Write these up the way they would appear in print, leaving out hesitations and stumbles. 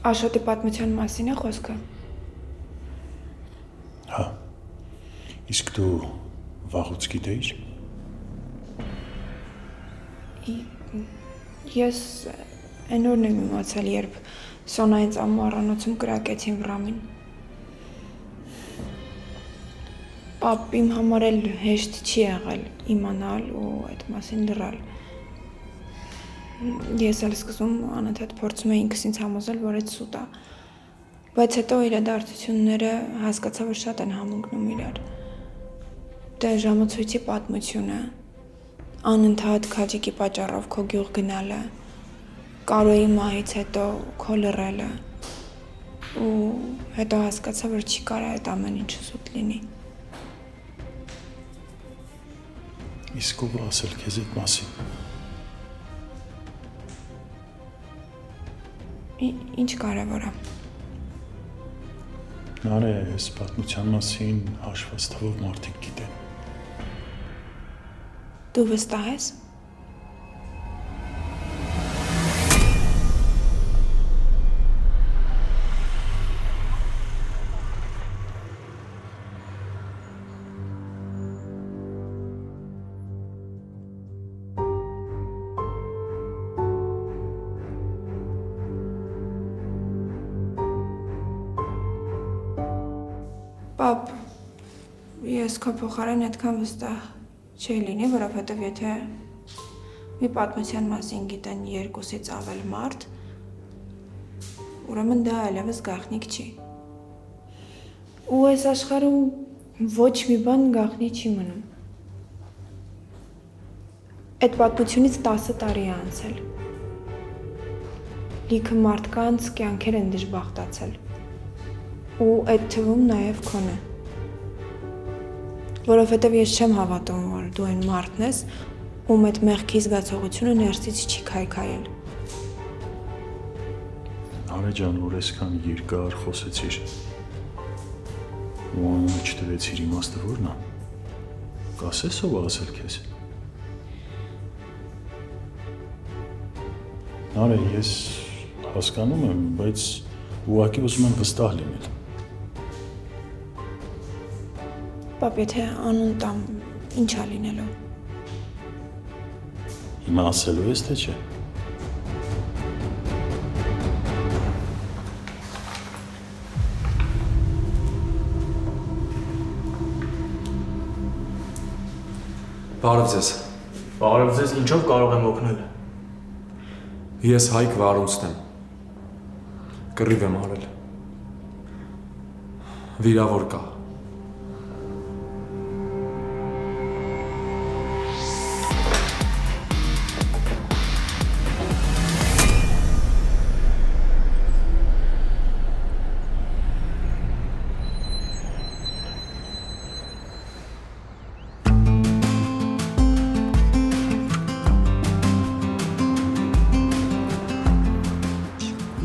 Աշոտի պատմության մասին է խոսքը։ Հա, իսկ դու վաղուց գիտեիր։ Ես այն օրն եմ իմացել, երբ Սոնայից ամու առանոցում կրակեցին Վրամին։ Պապ, իմ համար էլ հեշտ չի եղել իմանալ ու այդ մասին լռալ։ Ես էլ սկզբում անընդհատ փորձում էի ինքս ինձ համոզել, որ այդ սուտ է, բայց հետո իրադարձությունները հասկացա, որ շատ են համընկնում իրար։ Դե ժամացույցի պատմությունը, անընդհատ քաջիկի պատճառով քո գյուղ գնալը, Կարոյի մահից հետո քո լռելը, ու հետո հասկացա, որ չի կարա այդ ամեն ինչը սուտ լինի։ Իսկ ով ասել քեզ այդ մասին։ Ինչ կարևոր է։ Նարե, այս պատմության մասին հաշված թվով մարդիկ գիտեն։ Դու վստահ ես։ Պապ, ես քո փոխարեն այդքան վստահ չի լինի, որովհետև եթե մի պատմության մասին գիտեն 2-ից ավել մարդ, ուրեմն դա այլևս գաղտնիք չի։ Ու այս աշխարհում ոչ մի բան գաղտնի չի մնում։ Այդ պատմությունից 10 տարի է անցել։ Լիքը մարդկանց կյանքեր են դժբախտացել։ Ու այդ թվում նաև քոնը։ Որովհետև ես չեմ հավատում, որ դու այն մարդն ես, ում այդ մեղքի զգացողությունը ներսից չի քայքայել։ Նարե ջան, որ այսքան երկար խոսեցիր, ու անունը չտվեցիր, իմաստը որն է։ Կասես ով ասել քեզ։ Նարե, ես հասկանում եմ, բայց ուղղակի ուզում եմ վստահ լինել։ Պապ, եթե անուն տամ, ինչ է լինելու։ Հիմա ասելու ես, թե չէ։ Բարև ձեզ։ Բարև ձեզ, ինչով կարող եմ օգնել։ Ես Հայկ Վարունցն եմ։ Կռիվ եմ արել։ Վիրավոր կա։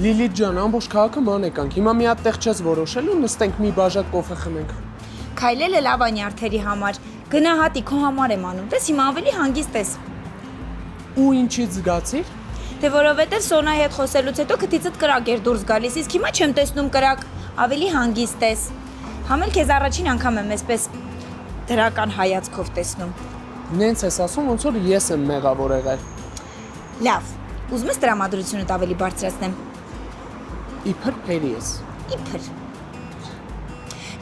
Լիլիթ ջան, ամբողջ քաղաքը ման եկանք, հիմա մի հատ տեղ չես որոշել ու նստենք մի բաժակ կոֆե խմենք։ Քայլելը լավ է նյարդերի համար, գնա հատի քո համար եմ անում, տես հիմա ավելի հանգիստ ես։ Ու ինչից զգացիր։ Դե որովհետև Սոնայի հետ խոսելուց հետո քթիցդ կրակ էր դուրս գալիս, իսկ հիմա չեմ տեսնում կրակ, ավելի հանգիստ ես։ Համ էլ քեզ առաջին անգամ եմ այսպես դրական հայացքով տեսնում։ Նենց ես ասում, ոնց որ ես եմ մեղավոր եղել։ Լավ, ուզում ես տրամադրությունդ ավելի բարձրացնեմ։ Իբր փերի ես։ Իբր։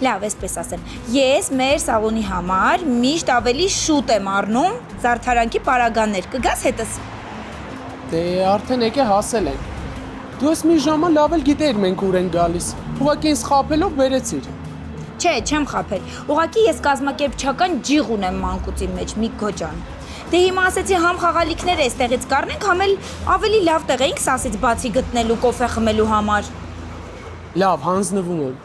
Լավ, այսպես ասեմ, ես մեր սալոնի համար միշտ ավելի շուտ եմ առնում զարդարանքի պարագաներ, կգաս հետս։ Դե արդեն եկե հասել ենք։ Դու ես մի ժամը լավ էլ գիտեիր մենք ուր ենք գալիս։ Ուղղակի ինձ խաբելով բերեցիր։ Չէ, չեմ խաբել։ Ուղղակի ես կազմակերպչական ջիղ ունեմ մանկուծի մեջ, Միգո ջան։ Դե հիմա ասեցի համ խաղալիքները այստեղից կառնենք, համ էլ ավելի լավ տեղ էինք Սասից բացի գտնելու կոֆե խմելու համար։ Լավ, հանձնվում եմ։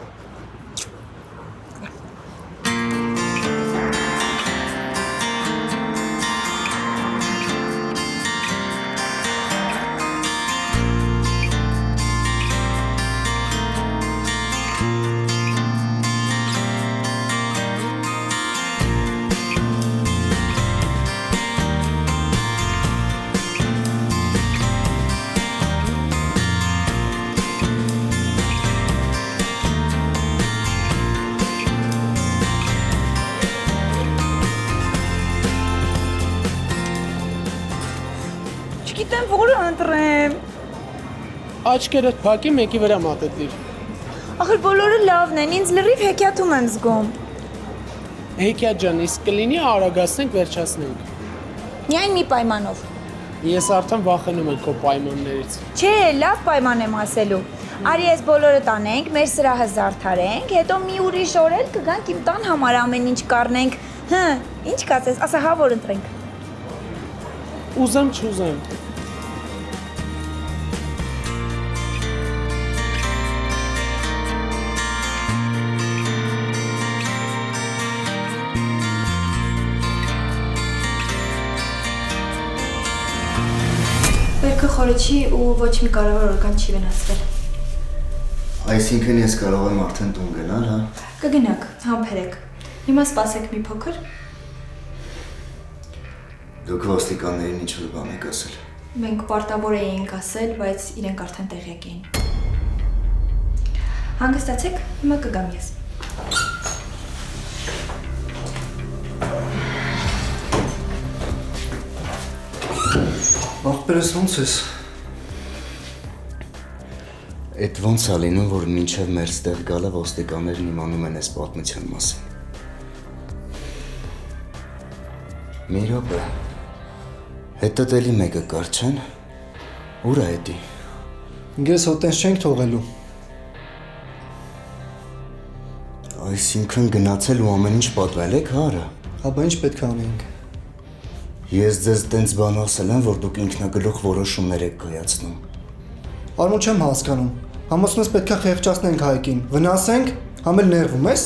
չգիտեմ որը ընտրեմ։ Աչքերդ փակի մեկի վրա մատետիր։ Ախր բոլորը լավն են, ինձ լրիվ հեքիաթում եմ զգում։ Հեքիաթ ջան, իսկ կլինի արագացնենք, վերջացնենք։ Միայն մի պայմանով։ Ես արդեն վախենում եմ քո պայմաններից։ Չէ, լավ պայման եմ ասելու։ Արի ես բոլորը տանենք, մեր սրահը զարդարենք, հետո մի ուրիշ օր էլ կգանք իմ տան համար ամեն ինչ կառնենք։ Ինչ կասես, ասա հա որ ընտրենք։ Ուզեմ, չուզեմ։ Բերքը խորը չի ու ոչ մի կարևոր օրգան չի վնասվել։ Այսինքն ես կարող եմ արդեն տուն գնալ, հա։ Կգնաք, համբերեք։ Հիմա սպասեք մի փոքր։ Դուք ոստիկաններին ինչ-որ բան եք ասել։ Մենք պարտավոր էինք ասել, բայց իրենք արդեն տեղյակ էին։ Հանգստացեք, հիմա կգամ ես։ Աղբերս ոնց ես։ Էդ ոնց է լինում, որ մինչև մեր ստեղ գալը ոստիկաններն իմանում են այս պատմության մասին։ Մի րոպե։ Հետդ էլի մեկը կար չեն։ Ուր է էդի։ Ես հոտենս չենք թողելու։ Այսինքն գնացել ու ամեն ինչ պատվել եք, հա արա։ Աբա ինչ պետք է անենք։ Ես ձեզ տենց բան ասել եմ, որ դուք ինքնագլուխ որոշումներ եք կայացնում։ Արմոտ չեմ հասկանում։ Համոզում ես պետք է խեղճացնենք Հայկին։ Վնասենք, համ էլ ներվում ես։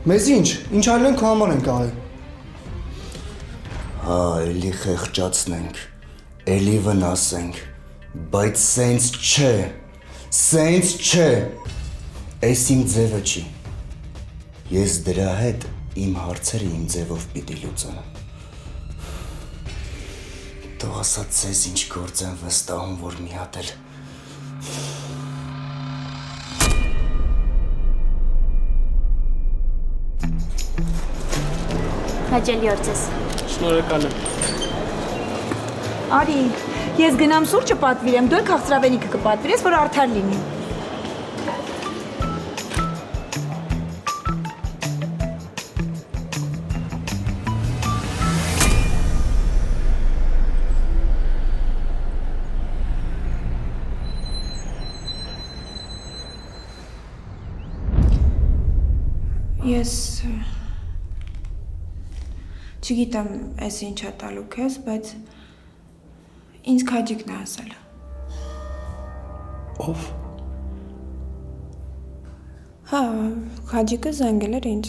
Մեզ ինչ այլ ենք քո համար ենք արել։ Հա, էլի խեղճացնենք, էլի վնասենք, բայց սենց չէ, սենց չէ, այս իմ ձևը չի, ես դրա հետ իմ հարցերը իմ ձևով պիտի լուծեմ, դու ասած ձեզ ինչ գործ եմ վստահում, որ մի հատ էլ Հաճելի օր ձեզ։ Շնորհակալ եմ։ Արի, ես գնամ սուրճը պատվիրեմ, դու եք քաղցրավենիքը կպատվիրես, որ արդար լինի։ Ես չգիտեմ այս ինչա տալու քեզ, բայց ինձ քաջիկն է ասել։ Ով։ Հա, քաջիկը զանգել էր ինձ։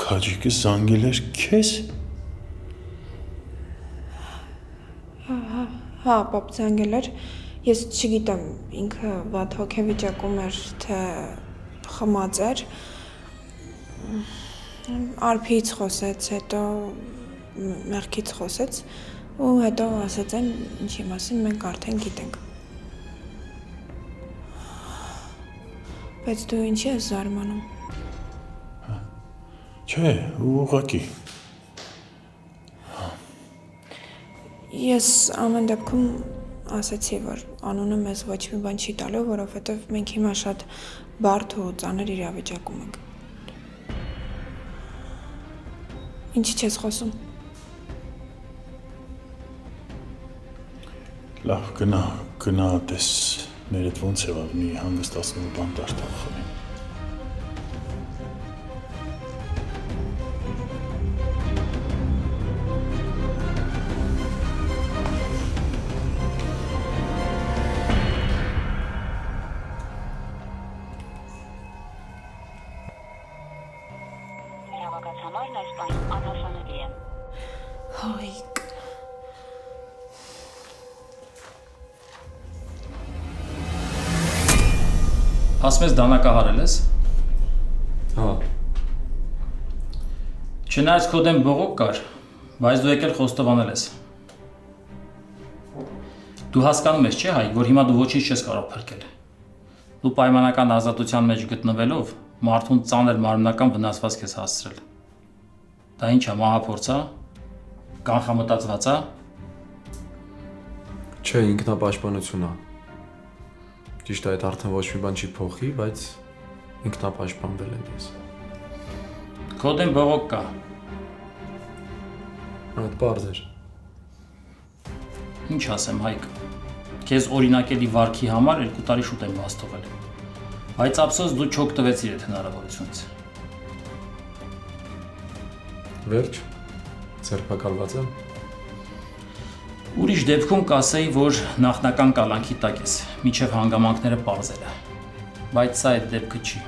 Քաջիկը զանգել էր քեզ։ Հա, պապ զանգել էր։ Ես չգիտեմ, ինքը վատ հոգեվիճակում էր, թե խմած էր։ Արփից խոսեց, հետո մեղքից խոսեց ու հետո ասաց են ինչի մասին մենք արդեն գիտենք։ Բայց դու ինչի ես զարմանում։ Չէ, ուղղակի։ Ես ամեն դեպքում ասացի, որ անունը մեզ ոչ մի բան չի տալու, որովհետև մենք հիմա շատ բարդ ու ծանր իրավիճակում ենք։ Ինչի չես խոսում։ Լավ, գնա տես, ներդ ոնց է մի հանգստացնող բան դարձավ խմի։ Հայկ։ Ասում ես դանակահարել ես։ Հա։ Չնայած քո դեմ բողոք կար, բայց դու եկել խոստովանել ես։ Դու հասկանում ես, չէ՞ հայ, որ հիմա դու ոչինչ չես կարող փրկել։ Դու պայմանական ազատության մեջ գտնվելով մարդուն ծանր մարմնական վնասվածք ես հասցրել։ Դա ի՞նչ է, մահափորձ է։ կանխամտածված է։ Չէ, ինքնապաշտպանություն է։ Ճիշտ է, այդ արդեն ոչ մի բան չի փոխի, բայց ինքնապաշտպանվել եմ ես։ Քո դեմ բողոք կա։ Այդ պարզ էր։ Ինչ ասեմ, Հայկ։ Քեզ օրինակելի վարքի համար 2 տարի շուտ եմ բաց թողել։ Բայց ափսոս դու չօգտվեցիր այդ հնարավորությունից։ Վերջ։ Ձերբակալված եմ։ Ուրիշ դեպքում կասեի, որ նախնական կալանքի տակ ես, միջև հանգամանքները պարզել է։ Բայց սա այդ դեպքը չի։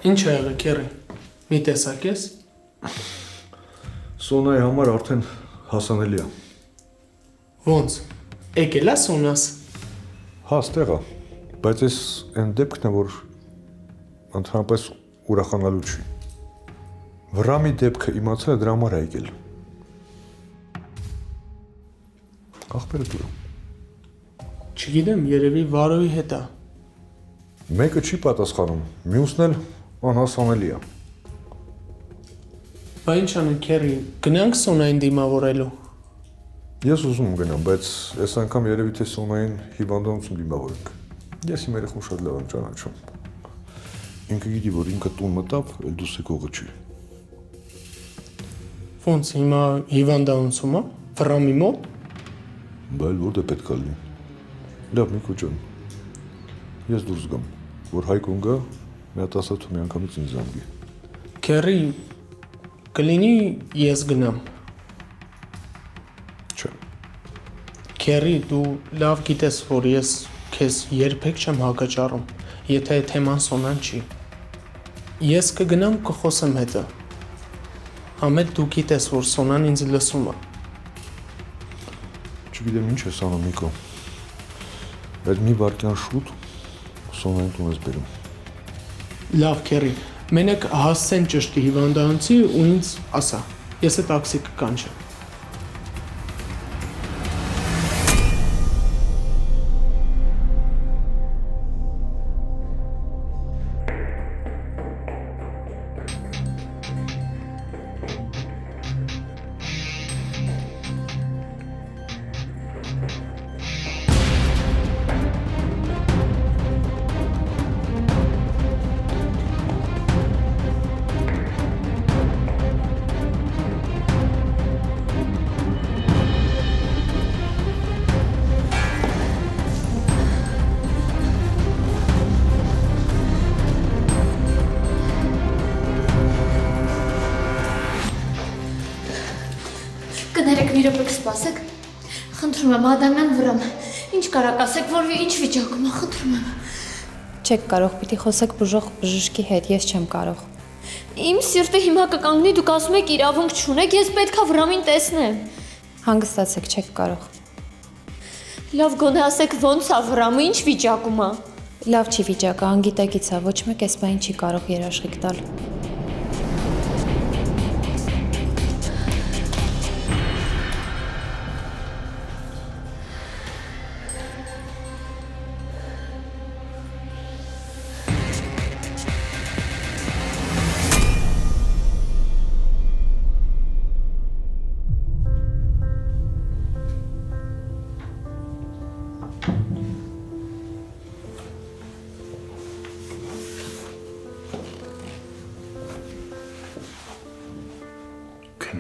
Ինչ է եղել, Քերի։ Մի տեսակ ես։ Սոնայի համար արդեն հասանելի է։ Ոնց։ Եկել է Սոնաս։ Հա, ստեղ է, բայց այս այն դեպքն է, որ ընդհանրապես ուրախանալու չի։ Վրամի դեպքը իմացել է, դրա համար է եկել։ Ախպերը դուր։ Չգիտեմ, երևի Վարոյի հետ է։ Մեկը չի պատասխանում, մյուսն էլ անհասանելի է։ Բա ինչ անենք, Քերի, գնանք Սոնային դիմավորելու։ Ես ուզում եմ գնամ, բայց այս անգամ երևի թե Սոնային հիվանդանոցում դիմավորենք։ Ես իմ երեխուն շատ լավ եմ ճանաչում։ Ինքը գիտի, որ ինքը տուն մտավ, էլ դուսեկողը չի։ Ոնց հիմա հիվանդանոցում է, Վրամի մոտ։ Բայց որտե պետք է լինի։ Լավ, Նիկո ջան։ Ես դուրս գամ, որ Հայկոն գա, մի հատ ասա თუ մի անգամից ինձ զանգի։ Քերի, կլինի ես գնամ։ Չէ։ Քերի, դու լավ գիտես, որ ես քեզ երբեք չեմ հակաճառում, եթե այդ թեման Սոնան չի։ Ես կգնամ կխոսեմ հետը։ Համետ դու գիտես, որ Սոնան ինձ լսում է։ Չգիտեմ ինչ ես անում, Նիկո։ Այդ մի վարկյան շուտ Սոնային տուն ես բերում։ Լավ, Քերի, մենակ հասցեն ճշտի հիվանդանոցի ու ինձ ասա, ես է տաքսի կկանչեմ։ Կներեք մի րոպե կսպասեք։ Խնդրում եմ, Ադամյան Վրամ, ինչ կարաք ասեք, որ ինչ վիճակում է, խնդրում եմ։ Չեք կարող, պիտի խոսեք բուժող բժշկի հետ, ես չեմ կարող։ Իմ սիրտը հիմա կկանգնի, դուք ասում եք իրավունք չունեք, ես պետքա Վրամին տեսնեմ։ Հանգստացեք, չեք կարող։ Լավ, գոնե ասեք ոնց է Վրամը, ինչ վիճակում է։ Լավ չի վիճակը, անգիտակից է, ոչ մեկ էս բան չի կարող երաշխիք տալ։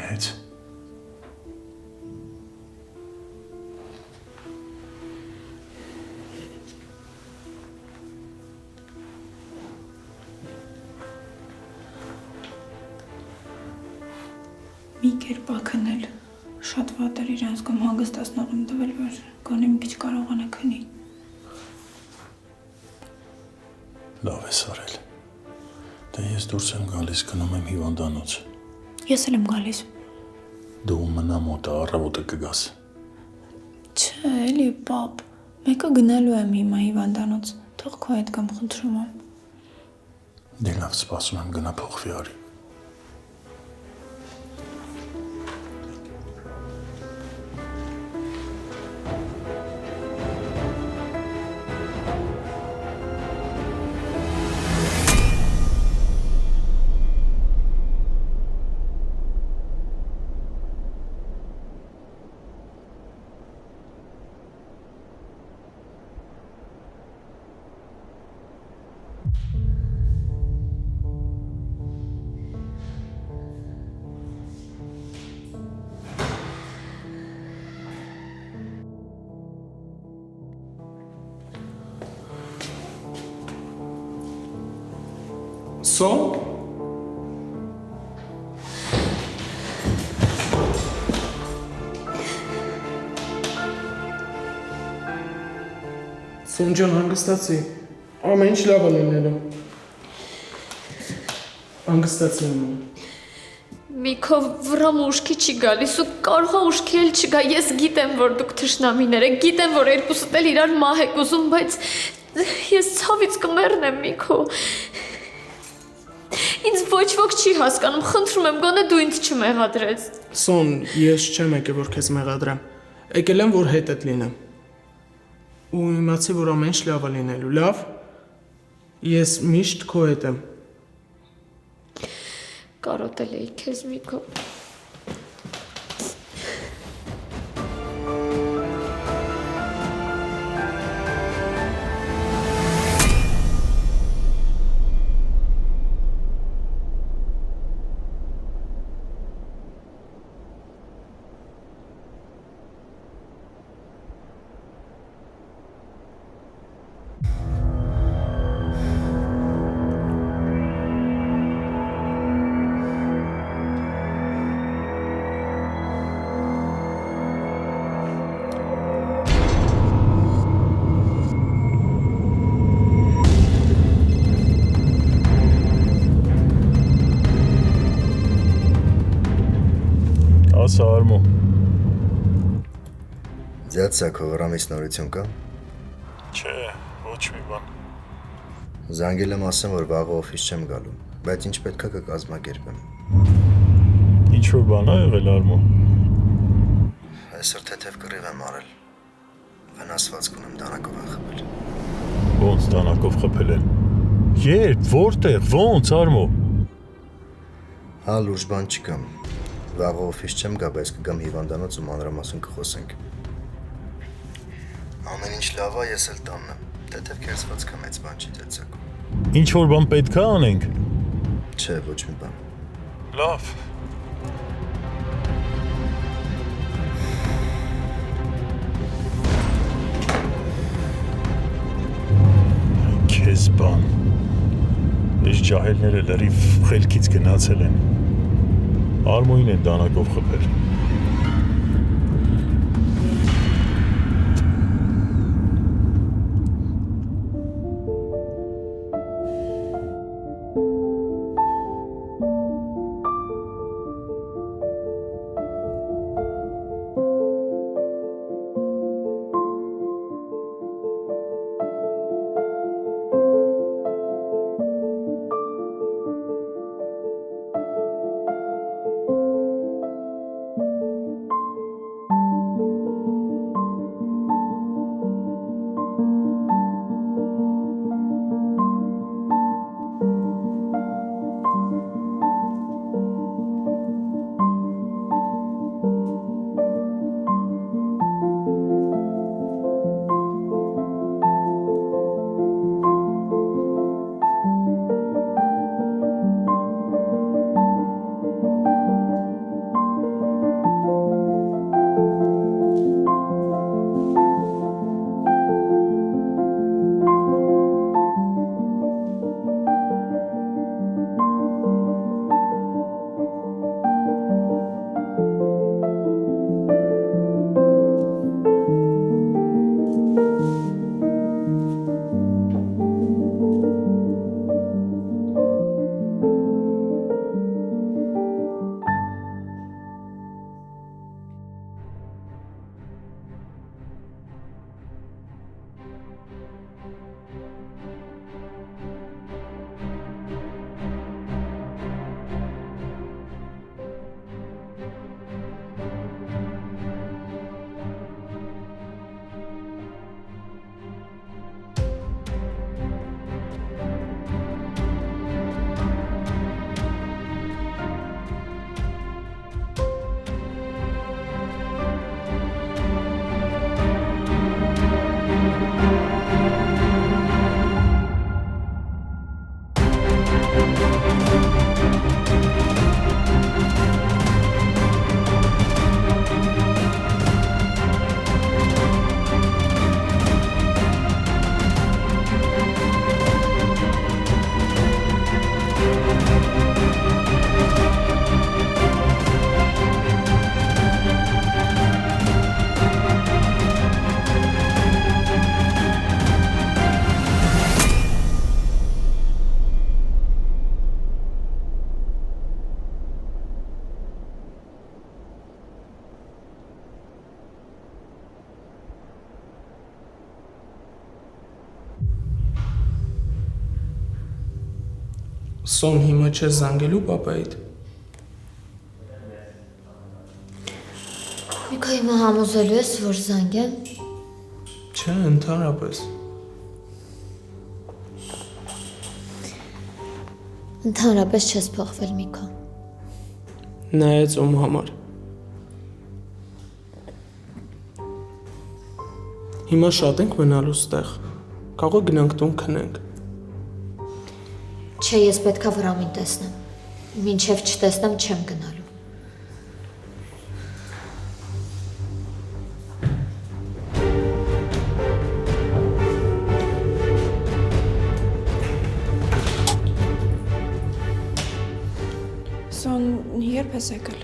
քնեց։ Մի կերպ ակնել։ Շատ վատ էր իրանց կամ հանգստացնողում տվել, որ գոնե մի քիչ կարողանա քնի։ Լավ ես արել։ Դե ես դուրս եմ գալիս, գնում եմ հիվանդանոց։ Ես էլ եմ գալիս։ Դու մնա մոտը, առավոտը կգաս։ Չէ, էլի պապ, մեկը գնալու եմ հիմա հիվանդանոց, թող քո հետ կամ խնդրում եմ։ Դե լավ, սպասում եմ, գնա փոխվի արի։ Սոն։ Սոն ջան, հանգստացի։ Ամեն ինչ լավ է լինելու։ Հանգստացի անում։ Միքո վրամ ուշքի չի գալիս ու կարող է ուշքի էլ չգա։ Ես գիտեմ, որ դուք թշնամիներ եք, գիտեմ, որ երկուսդ էլ իրար մահ եք ուզում, բայց ես ցավից կմեռնեմ, Միքո։ Ինձ ոչ ոք չի հասկանում, խնդրում եմ, գոնե դու ինձ չմեղադրես։ Սոն, ես չեմ եկել, որ քեզ մեղադրեմ։ Եկել եմ, որ հետդ լինեմ։ Ու իմացի, որ ամեն ինչ լավ է լինելու, լավ։ Ես միշտ քո հետ եմ։ Կարոտել էի քեզ, Միքո։ Ասա Արմո։ Ձյաձ քո վրամից նորություն կա։ Չէ, ոչ մի բան։ Զանգել եմ ասեմ, որ վաղը օֆիս չեմ գալու, բայց ինչ պետքա կկազմակերպեմ։ Ինչ որ բան ա եղել Արմո։ Այսօր թեթև կռիվ եմ արել։ Վնասվածք ունեմ, դանակով եմ խփել։ Ոնց դանակով խփել են։ Երբ, որտեղ, ոնց Արմո։ Հա, լուրջ բան չկա։ Վաղը օֆիս չեմ գա, բայց կգամ հիվանդանոց ու մանրամասն կխոսենք։ Ամեն ինչ լավ է, ես էլ տանն եմ։ Թեթև կերծվածքը մեծ բան չի ծեցակում։ Ինչ որ բան պետք է անենք։ Չէ, ոչ մի բան։ Լավ։ Քեզ բան։ Այս ջահելները լրիվ խելքից գնացել են։ Արմոին են դանակով խփել։ Սոն հիմա չես զանգելու պապայիդ։ Միքո հիմա համոզելու ես, որ զանգեմ։ Չէ, ընդհանրապես։ Ընդհանրապես չես փոխվել, Միքո։ Նայեց ում համար։ Հիմա շատ ենք մնալու ստեղ։ Կարող է գնանք տուն քնենք։ Չէ, ես պետքա Վրամին տեսնեմ։ Մինչև չտեսնեմ չեմ գնալու։ Սոն երբ ես եկել։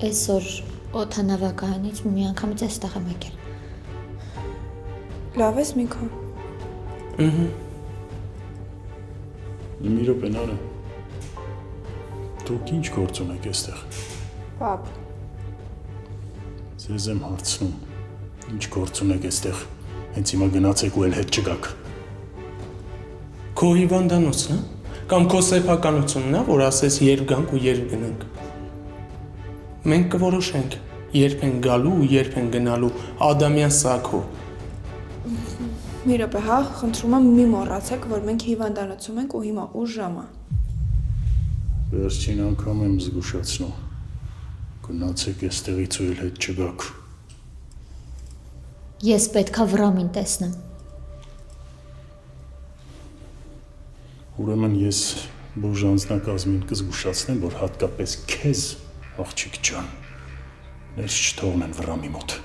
Այսօր օդանավակայանից մի անգամից այստեղ եմ եկել։ Լավ ես Միքո։ Մի րոպե Նարը։ Դուք ինչ գործ ունեք այստեղ։ Պապ, Ձեզ եմ հարցնում։ Ինչ գործ ունեք այստեղ։ Հենց հիմա գնացեք ու էլ հետ չգաք։ Քո հիվանդանոցն է։ Կամ քո սեփականությունն է, որ ասես երբ գանք ու երբ գնանք։ Մենք կորոշենք, երբ են գալու ու երբ են գնալու Ադամյան Սաքո։ մի րոպե, հա, խնդրում եմ մի մոռացեք, որ մենք հիվանդանոցում ենք ու հիմա ուշ ժամ է։ Վերջին անգամ եմ զգուշացնում։ Գնացեք այստեղից ու էլ հետ չգաք։ Ես պետքա Վրամին տեսնեմ։ Ուրեմն ես բուժանձնակազմին կզգուշացնեմ, որ հատկապես քեզ, աղջիկ ջան, ներս չթողնեն Վրամի մոտ։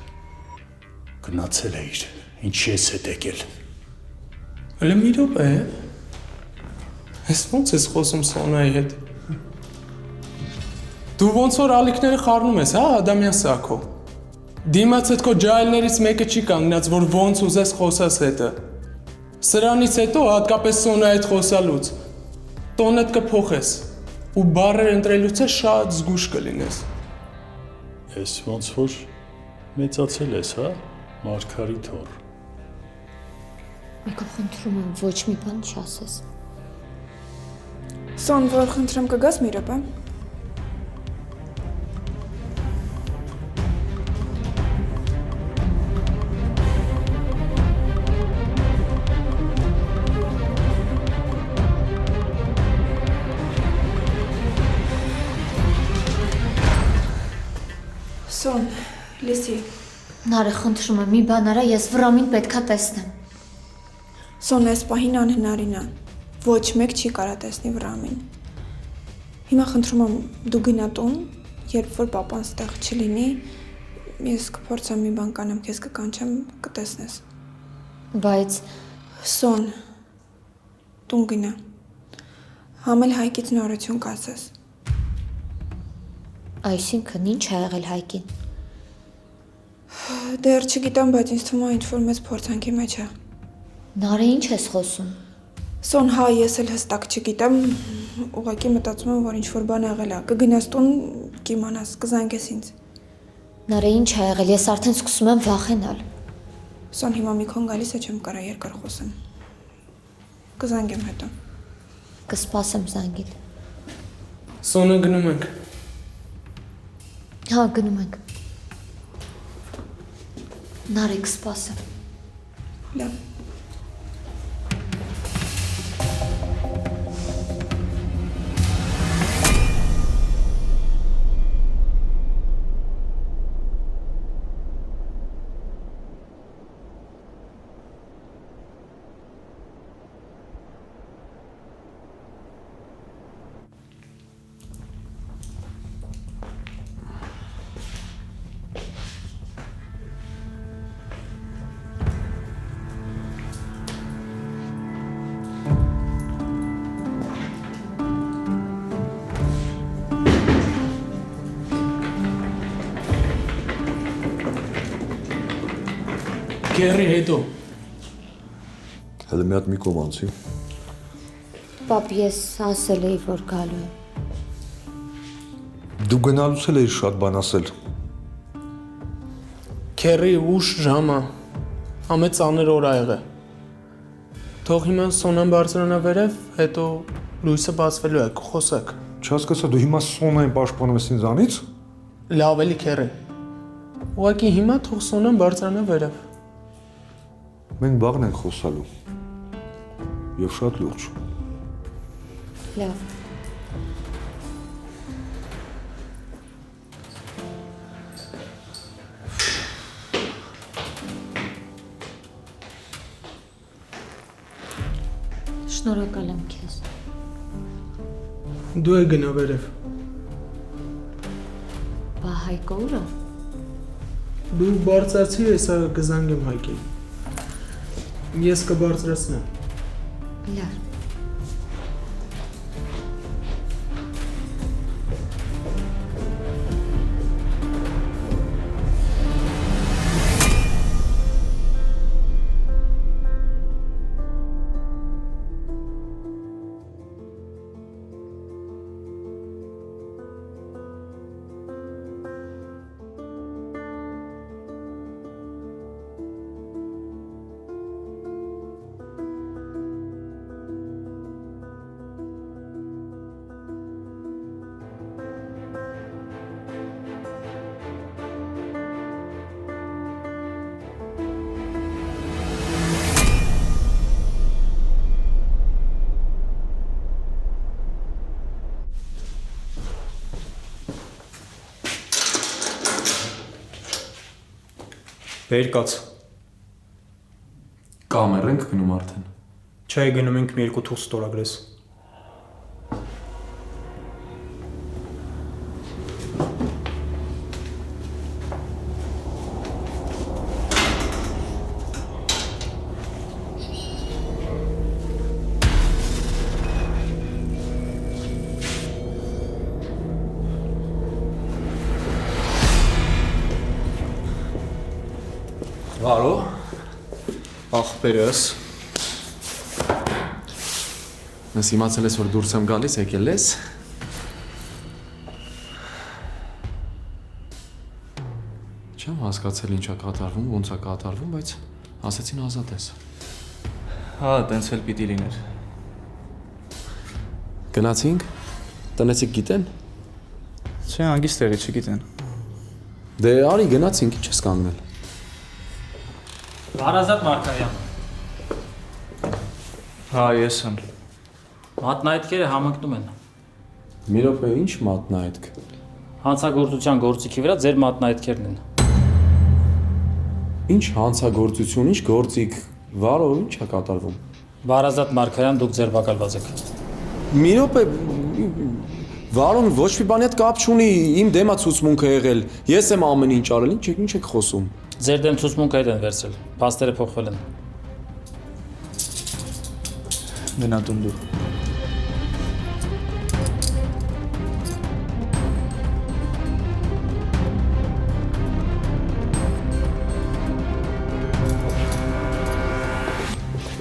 Գնացել էիր, ինչ ես հետ եկել։ Հələ մի րոպե։ Ես ոնց ես խոսում Սոնայի հետ։ Դու ոնց որ ալիքները խառնում ես, հա, Ադամյան Սաքո։ Դիմացդ քո ջահելներից մեկը չի կանգնած, որ ոնց ուզես խոսես հետը։ Սրանից հետո հատկապես Սոնայի հետ խոսալուց տոնդ կփոխես ու բառեր ընտրելուց է շատ զգուշ կլինես։ Ես ոնց որ մեծացել ես, հա, Մարգարիտ հոր։ Միքո, խնդրում եմ, ոչ մի բան չասես։ Սոն, որ խնդրեմ կգաս մի րոպե։ Սոն, լսի։ Նարը, խնդրում եմ, մի բան արա, ես Վրամին պետքա տեսնեմ։ Սոն, այս պահին անհնարին է։ Ոչ մեկ չի կարա տեսնի Վրամին։ Հիմա խնդրում եմ դու գնա տուն, երբ որ պապան ստեղ չլինի, ես կփորձեմ մի բան կանեմ, քեզ կկանչեմ, կտեսնես։ Բայց Սոն, տուն գնա։ Համել Հայկից նորություն կասես։ այսինքն ինչ ա եղել Հայկին։ Դեռ չգիտեմ, բայց ինձ թվում է ինչ-որ մեծ փորձանքի մեջ է։ Նարը, ինչ ես խոսում։ Սոն, հա, ես էլ հստակ չգիտեմ, ուղղակի մտածում եմ, որ ինչ-որ բան եղել է։ Կգնաս տուն, կիմանաս, կզանգես ինձ։ Նարը, ինչ ա եղել, ես արդեն սկսում եմ վախենալ։ Սոն, հիմա մի քոն գալիս է, չեմ կարա երկար խոսեմ։ Կզանգեմ հետո։ Կսպասեմ զանգիդ։ Սոնը գնում ենք։ Հա, գնում ենք։ Նարը, կսպասեմ։ Լավ։ Գերի հետո։ Հələ մի հատ մի կոմանցի։ Պապ, ես ասել էի, որ գալու եմ։ Դու գնալուց էլ էիր շատ բան ասել։ Քերի ուշ ժամը։ Ամեն ծանր օր ա եղել։ Թող հիմա Սոնան բարձրանա վերև, հետո Լույսը բացվելու է, կխոսեք։ Չհասկացա, դու հիմա Սոնային պաշտպանում ես ինձանից։ Լավ էլի քերի։ Ուղղակի հիմա թող Սոնան բարձրանա վերև։ Մենք բաղն ենք խոսալու։ Եվ շատ լուրջ։ Լավ։ Շնորհակալ եմ քեզ։ Դու է գնա վերև։ Բա Հայկը ուր է։ Դու բարձրացի, հեսա կզանգեմ Հայկին։ Ես կբարձրացնեմ։ Լավ։ Բեր կաց։ Կամեր ենք գնում արդեն։ Չէ, գնում ենք մի երկու թուղթ ստորագրես։ Վարո։ Ախպերս։ Ես իմացել ես, որ դուրս եմ գալիս, եկել ես։ Չեմ հասկացել ինչա կատարվում, ոնց է կատարվում, բայց ասեցին ազատ ես։ Հա, տենց էլ պիտի լիներ։ Գնացինք։ Տնեցիք գիտեն։ Չէ, հանգիստ տեղի չգիտեն։ Դե արի գնացինք, ինչ ես կանգնել։ Վարազատ Մարկարյան։ Հա, ես եմ։ Մատնահետքերը համընկնում են։ Մի րոպե, ինչ մատնահետք։ Հանցագործության գործիքի վրա ձեր մատնահետքերն են։ Ինչ հանցագործություն, ինչ գործիք, Վարո, ինչ է կատարվում։ Վարազատ Մարկարյան, դուք ձերբակալված եք։ Մի րոպե, Վարոն ոչ մի բանի հետ կապ չունի, իմ դեմա ցուցմունք է եղել։ Ես եմ ամեն ինչ արել, ինչ եք խոսում։ Ձեր դեմ ցուցմունքը հետ են վերցրել։ Փաստերը փոխվել են։ Գնա տուն դու։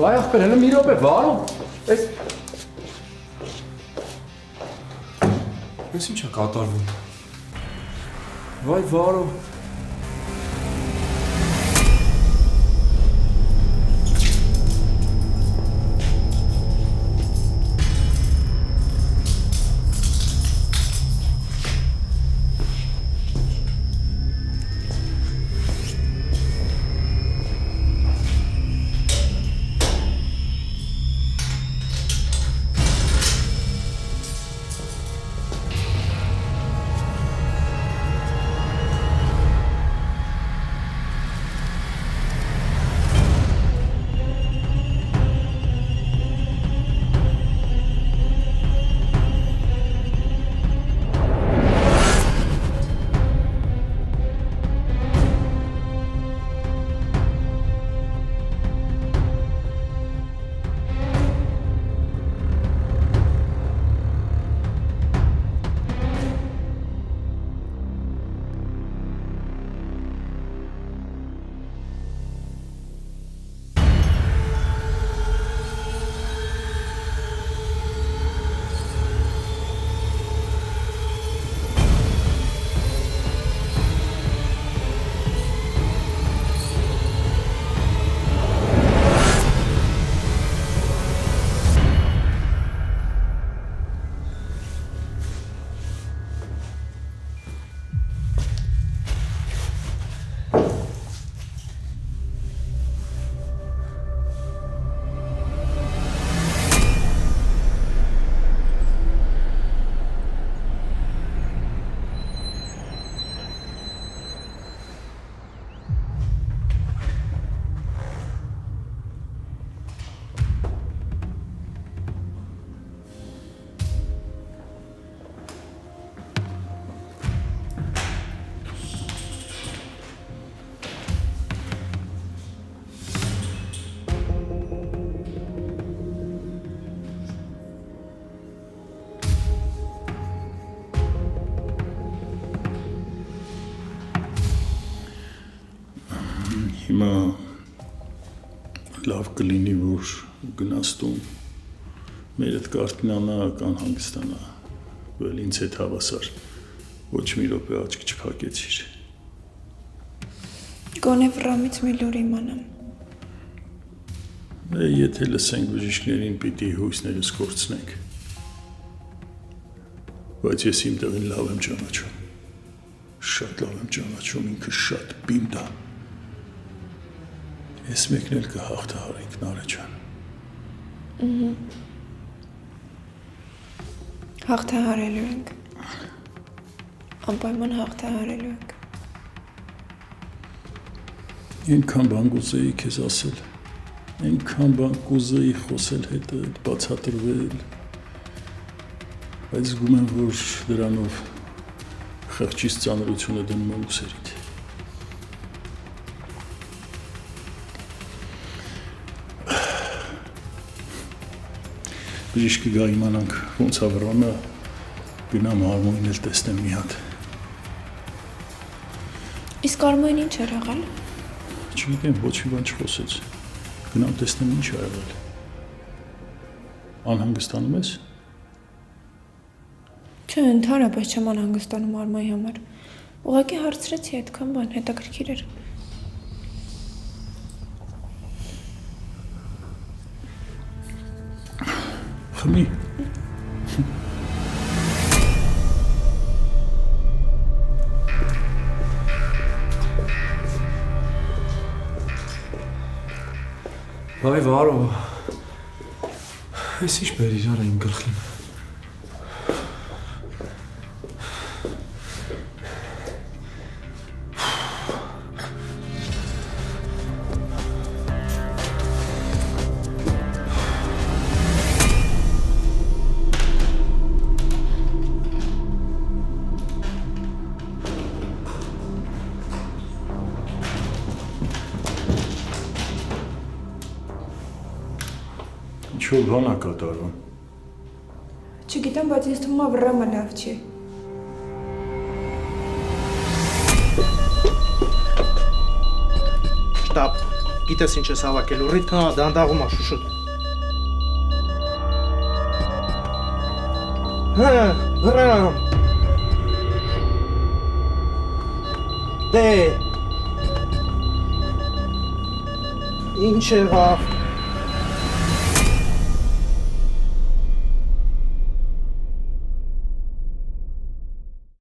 Վայ ախպեր, հələ մի րոպե, Վարո։ Ես ինչ է կատարվում։ Վայ Վարո։ Հիմա լավ կլինի, որ գնաս տուն, մեր այդ կարտինանա կան հանգստանա, որ ինձ հետ հավասար, ոչ մի րոպե աչք չփակեցիր։ Գոնե վրամից մի լուր իմանամ։ Եթե լսենք բժիշկներին պիտի հույսներս կորցնենք, բայց ես իմ տեղին լավ եմ ճանաչում, շատ լավ եմ ճանաչում, ինքը շատ պինդ է։ Ես մեկն էլ կհաղթահարենք, Նարէ ջան։ Հաղթահարելու ենք։ Անպայման հաղթահարելու ենք։ Այնքան բան կուզեի քեզ ասել, այնքան բան կուզեի խոսել հետդ, բացատրվել, բայց զգում եմ, որ դրանով խղճիս ծանրությունը դնում եմ ուսերիդ։ Բժիշկը գա իմանանք ոնց ա վրամը, գնամ Արմույնն էլ տեսնեմ մի հատ։ Իսկ Արմույն ինչ էր եղել։ Չգիտեմ, ոչ մի բան չխոսեց։ Գնամ տեսնեմ ինչ ա եղել։ Անհանգստանում ես։ Չէ, ընդհանրապես չեմ անհանգստանում Արմայի համար։ Ուղղակի հարցրեցի այդքան բան, հետաքրքիր էր։ Խմի։ Վայ Վարո, ես ինչ բեր իրար իմ գլխին։ Ինչ-որ բան ա կատարվում։ Չգիտեմ, բայց ինձ թվում է վրամը լավ չի։ Շտապ, գիտես ինչ ես հավաքելու, ռիթմը դանդաղում ա շուշուտ։ Վրամ։ Դե։ Ինչ եղավ։